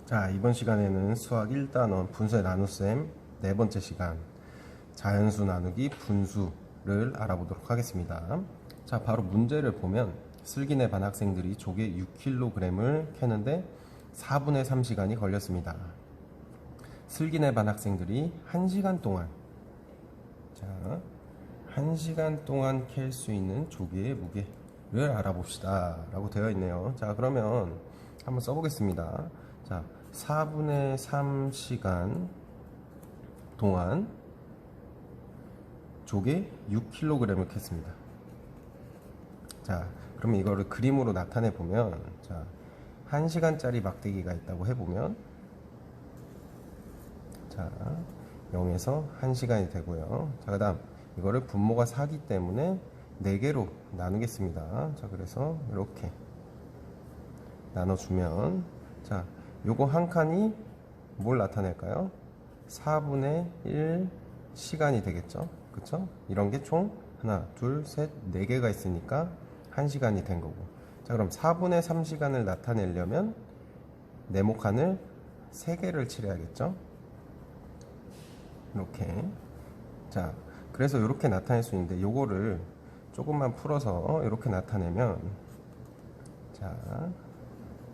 자, 이번 시간에는 수학 1단원 분수의 나눗셈 네 번째 시간 자연수 나누기 분수를 알아보도록 하겠습니다. 자, 바로 문제를 보면 슬기네 반 학생들이 조개 6kg을 캐는데 4분의 3시간이 걸렸습니다. 슬기네 반 학생들이 1시간 동안 1시간 동안 캘 수 있는 조개의 무게를 알아봅시다 라고 되어 있네요. 자, 그러면 한번 써보겠습니다. 자, 4분의 3시간 동안 조개 6kg을 캤습니다. 자, 그러면 이거를 그림으로 나타내 보면, 자, 1시간짜리 막대기가 있다고 해보면, 자, 0에서 1시간이 되고요. 자, 그 다음 이거를 분모가 4기 때문에 4개로 나누겠습니다. 자, 그래서 이렇게 나눠주면, 자, 요거 한 칸이 뭘 나타낼까요? 4분의 1 시간이 되겠죠. 그쵸? 이런 게 총 하나, 둘, 셋, 4개가 있으니까 1시간이 된 거고. 자, 그럼 4분의 3시간을 나타내려면 네모칸을 3개를 칠해야겠죠. 이렇게. 자, 그래서 이렇게 나타낼 수 있는데 요거를 조금만 풀어서 이렇게 나타내면, 자,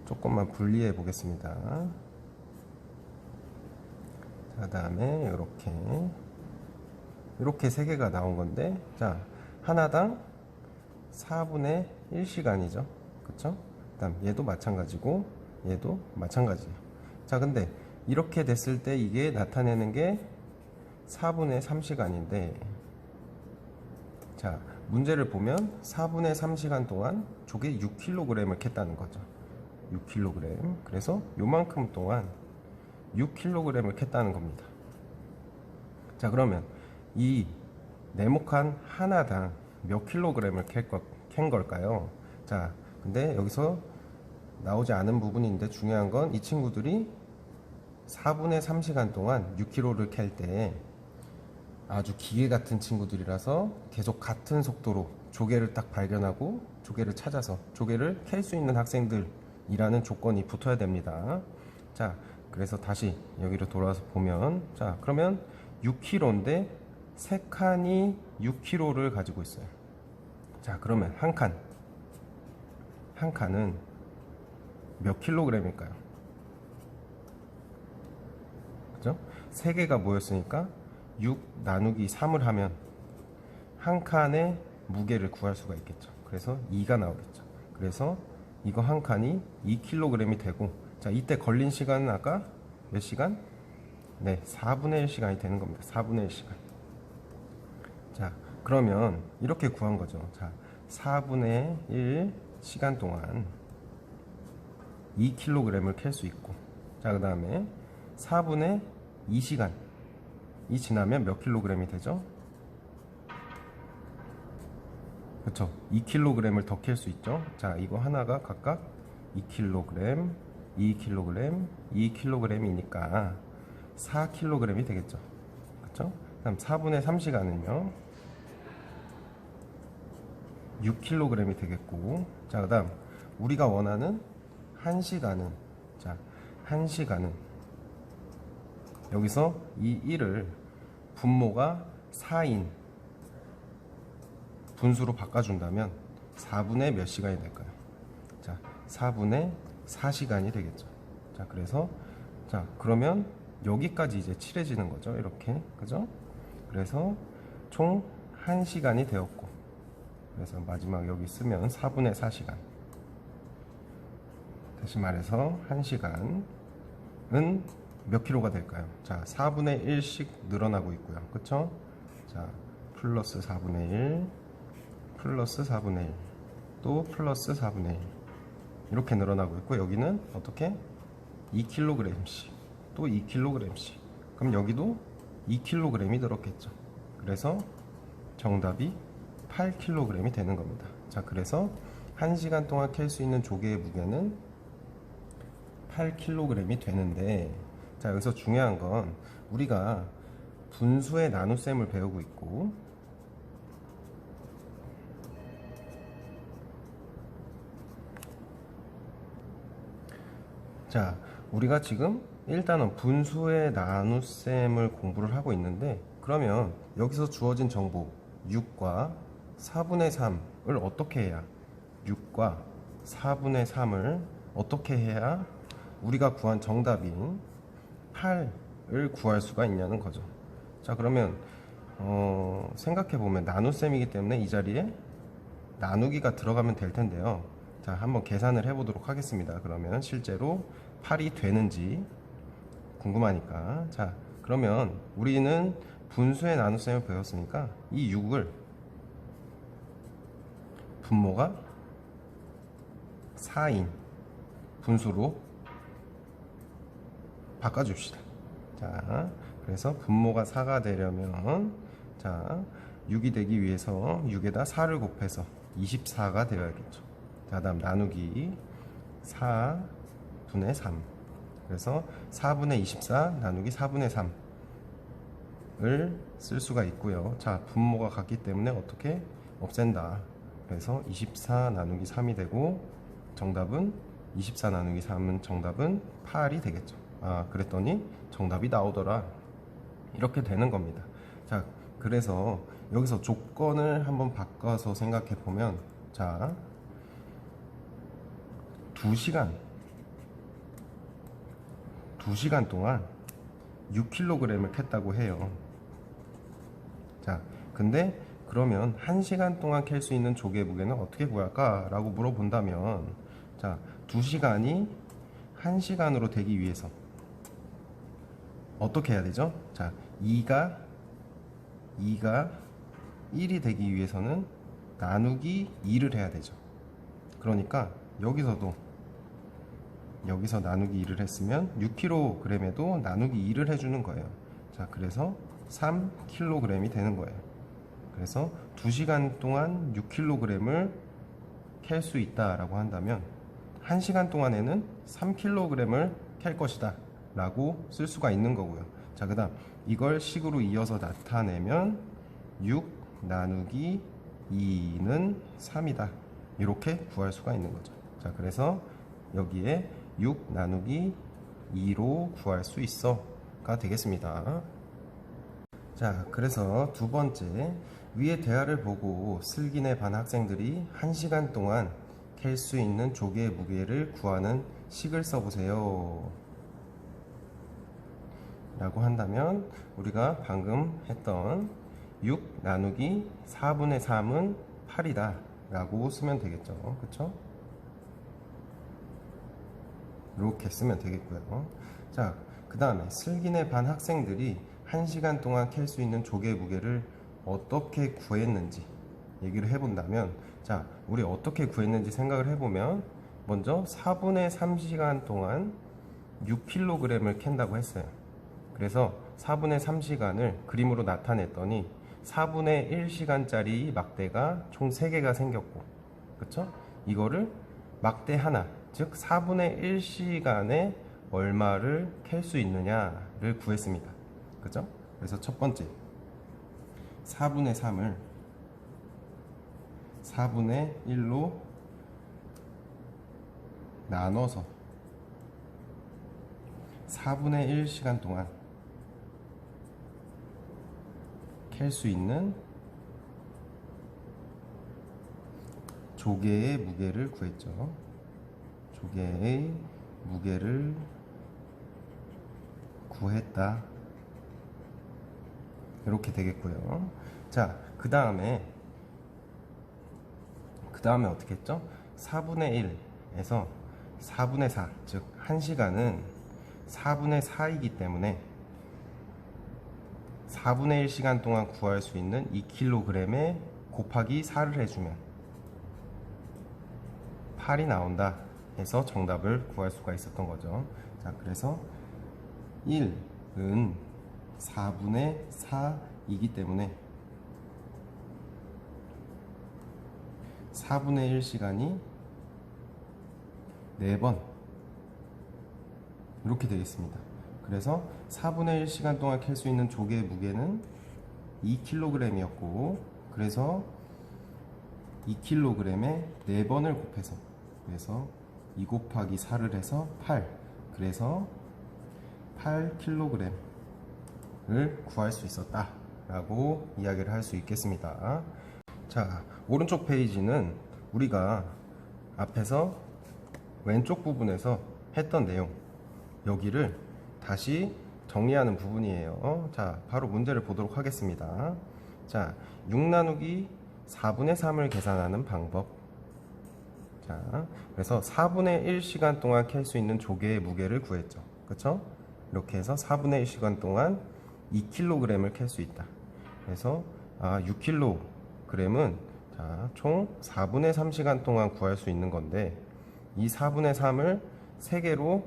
조금만 분리해 보겠습니다. 자, 다음에 이렇게 3개가 나온 건데, 자, 하나당 4분의 1시간이죠. 그쵸? 그 다음 얘도 마찬가지고 얘도 마찬가지예요. 자, 근데 이렇게 됐을 때 이게 나타내는 게 4분의 3시간인데, 자, 문제를 보면 4분의 3시간 동안 조개 6kg을 캤다는 거죠. 6kg. 그래서 요만큼 동안 6kg을 캤다는 겁니다. 자, 그러면 이 네모칸 하나당 몇 킬로그램을 캔 걸까요? 자, 근데 여기서 나오지 않은 부분인데 중요한 건 이 친구들이 4분의 3시간 동안 6kg를 캘 때 아주 기계 같은 친구들이라서 계속 같은 속도로 조개를 딱 발견하고 조개를 찾아서 조개를 캘 수 있는 학생들이라는 조건이 붙어야 됩니다. 자, 그래서 다시 여기로 돌아와서 보면, 자, 그러면 6kg인데 3칸이 6kg를 가지고 있어요. 자, 그러면 한 칸은 몇 킬로그램일까요? 그죠? 3개가 모였으니까 6 나누기 3을 하면 한 칸의 무게를 구할 수가 있겠죠. 그래서 2가 나오겠죠. 그래서 이거 한 칸이 2kg이 되고, 자, 이때 걸린 시간은 아까 몇 시간? 네, 4분의 1시간이 되는 겁니다. 4분의 1시간. 자, 그러면 이렇게 구한 거죠. 자, 4분의 1 시간 동안 2kg을 캘 수 있고, 자, 그 다음에 4분의 2시간이 지나면 몇 킬로그램이 되죠? 그쵸? 2kg을 더 캘 수 있죠? 자, 이거 하나가 각각 2kg, 2kg, 2kg이니까 4kg이 되겠죠? 그쵸? 그다음 4분의 3시간은요 6kg이 되겠고, 자, 그 다음 우리가 원하는 1시간은, 자, 1시간은 여기서 이 1을 분모가 4인 분수로 바꿔준다면 4분의 몇 시간이 될까요? 자, 4분의 4시간이 되겠죠. 자, 그래서, 자, 그러면 여기까지 이제 칠해지는 거죠. 이렇게. 그죠? 그래서 총 1시간이 되었고, 그래서 마지막 여기 쓰면 4분의 4시간. 다시 말해서 1시간은 몇 킬로가 될까요? 자, 4분의 1씩 늘어나고 있고요. 그쵸? 자, 플러스 4분의 1, 플러스 4분의 1, 또 플러스 4분의 1. 이렇게 늘어나고 있고, 여기는 어떻게? 2kg씩, 또 2kg씩. 그럼 여기도 2kg이 들었겠죠. 그래서 정답이 8kg이 되는 겁니다. 자, 그래서 1시간 동안 캘 수 있는 조개의 무게는 8kg이 되는데, 자, 여기서 중요한 건 우리가 분수의 나눗셈을 배우고 있고, 자, 우리가 지금 일단은 분수의 나눗셈을 공부를 하고 있는데, 그러면 여기서 주어진 정보 6과 4분의 3을 어떻게 해야 6과 4분의 3을 어떻게 해야 우리가 구한 정답인 8을 구할 수가 있냐는 거죠. 자, 그러면 생각해보면 나눗셈이기 때문에 이 자리에 나누기가 들어가면 될 텐데요. 자, 한번 계산을 해보도록 하겠습니다. 그러면 실제로 8이 되는지 궁금하니까. 자, 그러면 우리는 분수의 나눗셈을 배웠으니까 이 6을 분모가 4인 분수로 바꿔줍시다. 자, 그래서 분모가 4가 되려면, 자, 6이 되기 위해서 6에다 4를 곱해서 24가 되어야겠죠. 자, 다음 나누기 4분의 3. 그래서 4분의 24 나누기 4분의 3을 쓸 수가 있고요. 자, 분모가 같기 때문에 어떻게 없앤다. 그래서 24 나누기 3이 되고, 정답은 24 나누기 3은 정답은 8이 되겠죠. 아, 그랬더니 정답이 나오더라. 이렇게 되는 겁니다. 자, 그래서 여기서 조건을 한번 바꿔서 생각해 보면, 자, 2시간 동안 6kg을 캤다고 해요. 자, 근데 그러면 1시간 동안 캘 수 있는 조개 무게는 어떻게 구할까? 라고 물어본다면, 자, 2시간이 1시간으로 되기 위해서 어떻게 해야 되죠? 자, 2가 1이 되기 위해서는 나누기 2를 해야 되죠. 그러니까 여기서 나누기 2를 했으면 6kg에도 나누기 2를 해주는 거예요. 자, 그래서 3kg이 되는 거예요. 그래서 2시간 동안 6kg을 캘 수 있다라고 한다면 1시간 동안에는 3kg을 캘 것이다 라고 쓸 수가 있는 거고요. 자, 그 다음 이걸 식으로 이어서 나타내면 6 나누기 2는 3이다 이렇게 구할 수가 있는 거죠. 자, 그래서 여기에 6 나누기 2로 구할 수 있어가 되겠습니다. 자, 그래서 두 번째, 위의 대화를 보고 슬기네 반 학생들이 1시간 동안 캘 수 있는 조개의 무게를 구하는 식을 써보세요 라고 한다면, 우리가 방금 했던 6 나누기 4분의 3은 8이다 라고 쓰면 되겠죠. 그쵸? 이렇게 쓰면 되겠고요. 자, 그 다음에 슬기네 반 학생들이 1시간 동안 캘 수 있는 조개 무게를 어떻게 구했는지 얘기를 해본다면, 자, 우리 어떻게 구했는지 생각을 해보면, 먼저 4분의 3시간 동안 6kg을 캔다고 했어요. 그래서 4분의 3시간을 그림으로 나타냈더니 4분의 1시간짜리 막대가 총 3개가 생겼고, 그쵸? 이거를 막대 하나, 즉 4분의 1시간에 얼마를 캘 수 있느냐를 구했습니다. 그죠? 그래서 첫 번째 4분의 3을 4분의 1로 나눠서 4분의 1시간 동안 캘 수 있는 조개의 무게를 구했죠. 조개의 무게를 구했다 이렇게 되겠고요. 자, 그 다음에 어떻게 했죠? 4분의 1에서 4분의 4, 즉 1시간은 4분의 4이기 때문에 4분의 1시간 동안 구할 수 있는 2kg에 곱하기 4를 해주면 8이 나온다 해서 정답을 구할 수가 있었던 거죠. 자, 그래서 1은 4분의 4이기 때문에 4분의 1시간이 4번 이렇게 되겠습니다. 그래서 4분의 1시간 동안 캘 수 있는 조개의 무게는 2kg이었고, 그래서 2kg에 4번을 곱해서, 그래서 2 곱하기 4를 해서 8, 그래서 8kg을 구할 수 있었다 라고 이야기를 할 수 있겠습니다. 자, 오른쪽 페이지는 우리가 앞에서 왼쪽 부분에서 했던 내용, 여기를 다시 정리하는 부분이에요. 자, 바로 문제를 보도록 하겠습니다. 자, 6 나누기 4분의 3을 계산하는 방법. 자, 그래서 4분의 1시간 동안 캘 수 있는 조개의 무게를 구했죠. 그쵸? 이렇게 해서 4분의 1시간 동안 2kg을 캘 수 있다. 그래서 6kg은 자, 총 4분의 3시간 동안 구할 수 있는 건데, 이 4분의 3을 3개로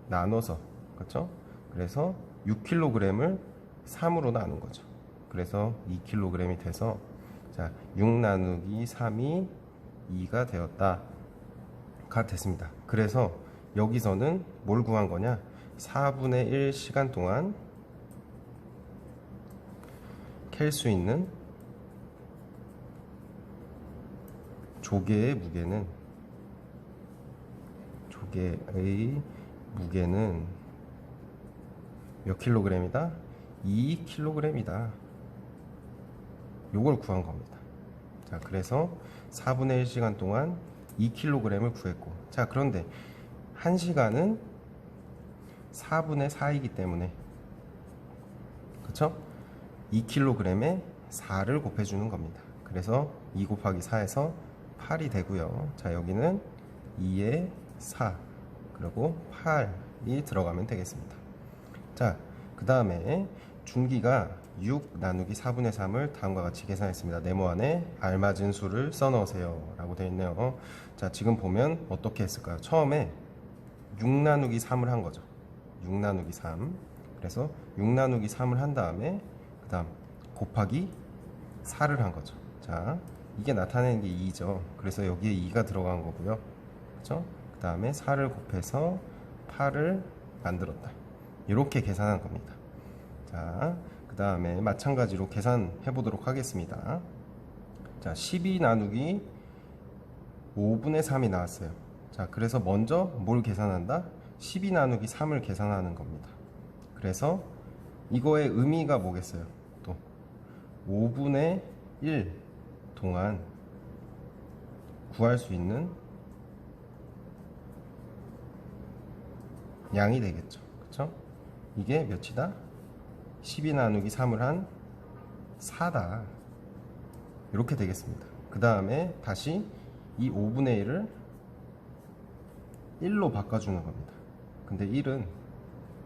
나눠서, 그쵸? 그래서 6kg을 3으로 나눈 거죠. 그래서 2kg이 돼서, 자, 6 나누기 3이 2가 되었다. 가 됐습니다. 그래서 여기서는 뭘 구한 거냐? 4분의 1 시간 동안 캘 수 있는 조개의 무게는 몇 킬로그램이다? 2kg이다. 요걸 구한 겁니다. 자, 그래서 4분의 1시간 동안 2kg을 구했고, 자, 그런데 1시간은 4분의 4이기 때문에, 그쵸? 2kg에 4를 곱해주는 겁니다. 그래서 2 곱하기 4에서 8이 되고요. 자, 여기는 2에 4, 그리고 8이 들어가면 되겠습니다. 자, 그 다음에 중기가 6 나누기 4분의 3을 다음과 같이 계산했습니다. 네모안에 알맞은 수를 써넣으세요 라고 되어 있네요. 자, 지금 보면 어떻게 했을까요? 처음에 6 나누기 3을 한 거죠. 6 나누기 3. 그래서 6 나누기 3을 한 다음에 그 다음 곱하기 4를 한 거죠. 자, 이게 나타내는 게 2죠. 그래서 여기에 2가 들어간 거고요. 그렇죠? 그 다음에 4를 곱해서 8을 만들었다. 이렇게 계산한 겁니다. 자, 그 다음에 마찬가지로 계산해 보도록 하겠습니다. 자, 12 나누기 5분의 3이 나왔어요. 자, 그래서 먼저 뭘 계산한다? 12 나누기 3을 계산하는 겁니다. 그래서 이거의 의미가 뭐겠어요? 또 5분의 1 동안 구할 수 있는 양이 되겠죠. 그쵸? 이게 몇이다? 12 나누기 3을 한 4다. 이렇게 되겠습니다. 그 다음에 다시 이 5분의 1을 1로 바꿔주는 겁니다. 근데 1은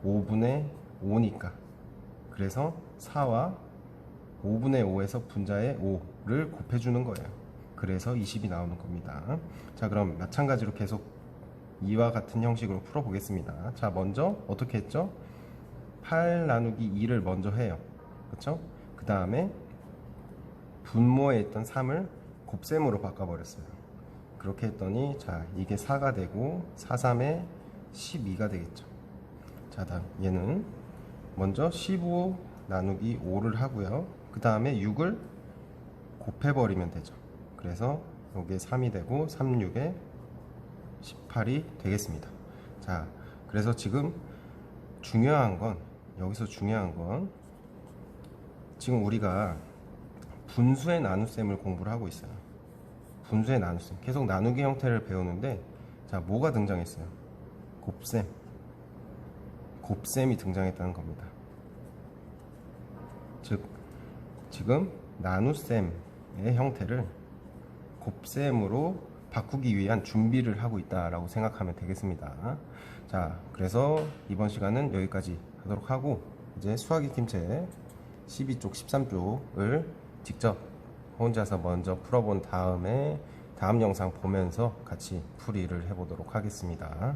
5분의 5니까, 그래서 4와 5분의 5에서 분자의 5를 곱해주는 거예요. 그래서 20이 나오는 겁니다. 자, 그럼 마찬가지로 계속 이와 같은 형식으로 풀어보겠습니다. 자, 먼저 어떻게 했죠? 8 나누기 2를 먼저 해요. 그쵸? 그 다음에 분모에 있던 3을 곱셈으로 바꿔버렸어요. 그렇게 했더니, 자, 이게 4가 되고 4, 3에 12가 되겠죠. 자, 다음 얘는 먼저 15 나누기 5를 하고요. 그 다음에 6을 곱해버리면 되죠. 그래서 여기에 3이 되고 3, 6에 18이 되겠습니다. 자, 그래서 지금 여기서 중요한 건 지금 우리가 분수의 나눗셈을 공부를 하고 있어요. 분수의 나눗셈, 계속 나누기 형태를 배우는데, 자, 뭐가 등장했어요? 곱셈이 등장했다는 겁니다. 즉, 지금 나눗셈의 형태를 곱셈으로 바꾸기 위한 준비를 하고 있다라고 생각하면 되겠습니다. 자, 그래서 이번 시간은 여기까지 하도록 하고, 이제 수학 익힘책 12쪽, 13쪽을 직접 혼자서 먼저 풀어본 다음에 다음 영상 보면서 같이 풀이를 해보도록 하겠습니다.